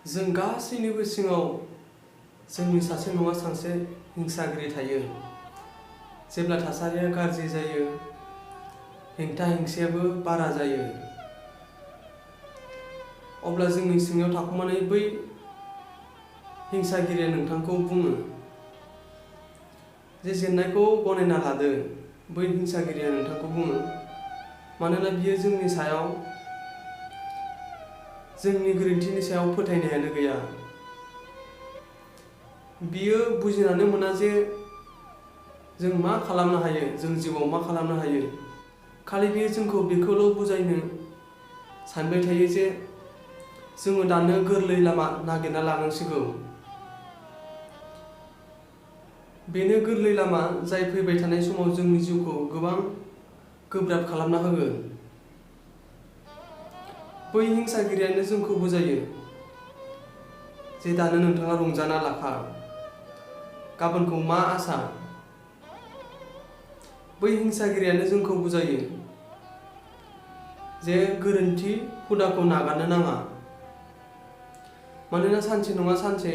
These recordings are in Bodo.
जों गासैनिबो सिङाव जोंनि सासे नङा सासे हिंसागिरि थायो। जेब्ला थासारिया गाज्रि जायो, हेंथा हेंसायाबो बारा जायो, अब्ला जोंनि सिङाव थाखुमानाय बै हिंसागिरिया नोंथांखौ बुङो जे जेननायखौ गनायना लादो। बै हिंसागिरिया नोंथांखौ बुङो, मानोना बियो जोंनि सायाव जोंनि गोरोन्थिनि सायाव फोथायनायानो गैया। बियो बुजिनानै मोना जे जों मा खालामनो हायो, जों जिउआव मा खालामनो हायो। खालि बियो जोंखौ बेखौल' बुजायनो सानबाय थायो जे जोङो दानो गोरलै लामा नागिरना लानांसिगौ। बेनो गोरलै लामा जाय फैबाय थानाय समाव जोंनि जिउखौ गोबां गोब्राब खालामना होगोन। बै हिंसागिरियानो जोंखौ बुजायो जे दानो नोंथाङा रंजाना लाखा, गाबोनखौ मा आसा। बै हिंसागिरियानो जोंखौ बुजायो जे गोरोन्थि हुदाखौ नागारनो नाङा, मानोना सानसे नङा सानसे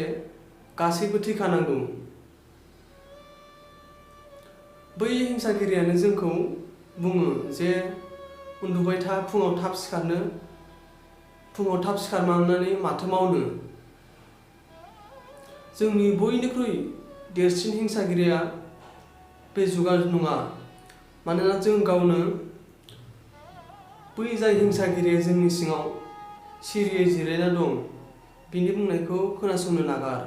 गासैबो थैखानांगौ। बै हिंसागिरियानो जोंखौ बुङो जे उन्दुबाय था, फुङाव थाब सिखारनानै माथो मावनो। जोंनि बयनिख्रुइ देरसिन हिंसागिरिया बे जुगा नङा, मानोना जों गावनो बै जाय हिंसागिरिया जोंनि सिङाव सिरियै जिरायना दं, बिनि बुंनायखौ खोनासंनो नागार।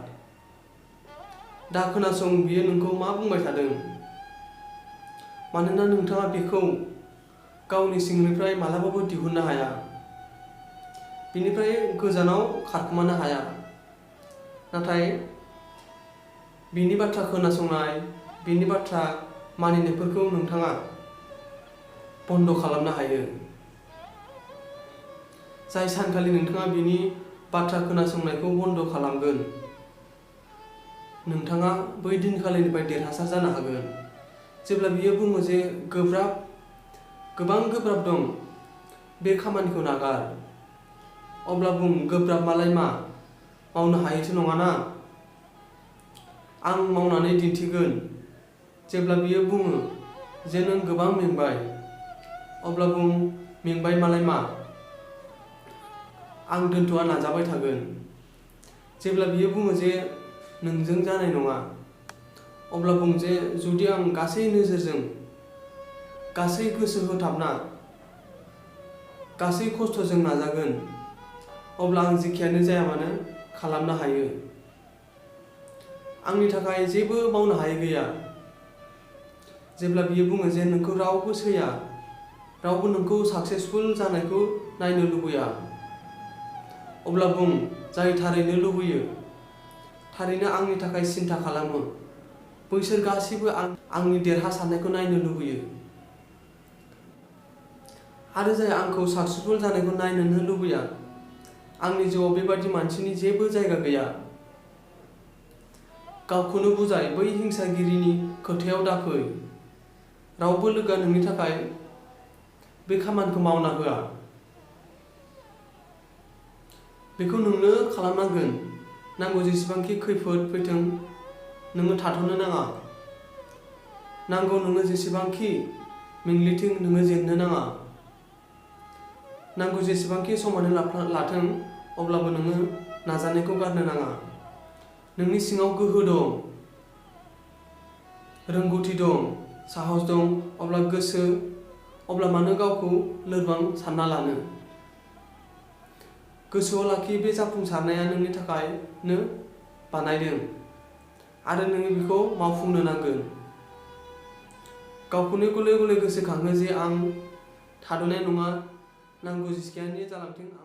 दा खोनासं, बियो नोंखौ मा बुंबाय थादों, मानोना नोंथाङा बेखौ गावनि सिंनिफ्राय मालाबाबो दिहुननो हाया, बिनिफ्राय गोजानाव खारखोमानो हाया। नाथाय बिनि बाथ्रा खोनासंनाय, बिनि बाथ्रा मानिनायफोरखौ नोंथाङा बन्द खालामनो हायो। जाय सानखालि नोंथाङा बिनि बाथ्रा खोनासंनायखौ बन्द खालामगोन, नोंथाङा बै दिनखालिनिफ्राय देरहासार जानो हागोन। जेब्ला बियो बुङो जे गोबां गोब्राब दं, बे खामानिखौ नागार, अब्ला बुं, गोब्राब मालाय मा, मावनो हायोथ' नङाना, आं मावनानै दिन्थिगोन। जेब्ला बियो बुङो जे नों गोबां मेंबाय, अब्ला बुं, मेंबाय मालाय मा, आं दोनथ'आ, नाजाबाय थागोन। जेब्ला बियो बुङो जे नोंजों जानाय नङा, अब्ला बुं जे जुदि आं गासै नोजोरजों, गासै गोसो होथाबना, गासै खस्थ'जों नाजागोन, अब्ला आं जेखियानो जाया मानो खालामनो हायो। आंनि थाखाय जेबो मावनो हायै गैया। जेब्ला बियो बुङो जे नोंखौ रावबो सैया, रावबो नोंखौ साक्सेसफुल जानायखौ नायनो लुबैया, अब्ला बुं, जाय थारैनो लुबैयो, थारैनो आंनि थाखाय सिन्था खालामो, बैसोर गासैबो आंनि देरहासारनायखौ नायनो लुबैयो। आरो जाय आंखौ साक्सेसफुल जानायखौ नायनोनो लुबैया, आंनि जिउआव बेबादि मानसिनि जेबो जायगा गैया। गावखौनो बुजाय, बै हिंसागिरिनि खोथायाव दाफै। रावबो लोगोआ नोंनि थाखाय बे खामानिखौ मावना होआ। बेखौ नोंनो खालामनांगोन। नांगौ जेसेबांखि खैफोद फैथों, नोङो थाथ'नो नाङा। नांगौ नोङो जेसेबांखि मेंग्लिथों, नोङो जेननो नाङा। नांगौ जेसेबांखि समानो लाथों, अब्लाबो नोङो नाजानायखौ गारनो नाङा। नोंनि सिङाव गोहो दं, रोंगौथि दं, साहस दं, अब्ला मानो गावखौ लोरबां सानना लानो? गोसोआव लाखि, बे जाफुंसारनाया नोंनि थाखायनो बानायदों आरो नोङो बेखौ मावफुंनो नांगोन। गावखौनो गले गले गोसोखाङो जे आं थाद'नाय नङा, नांगौ जेसेबांखि जालांथों।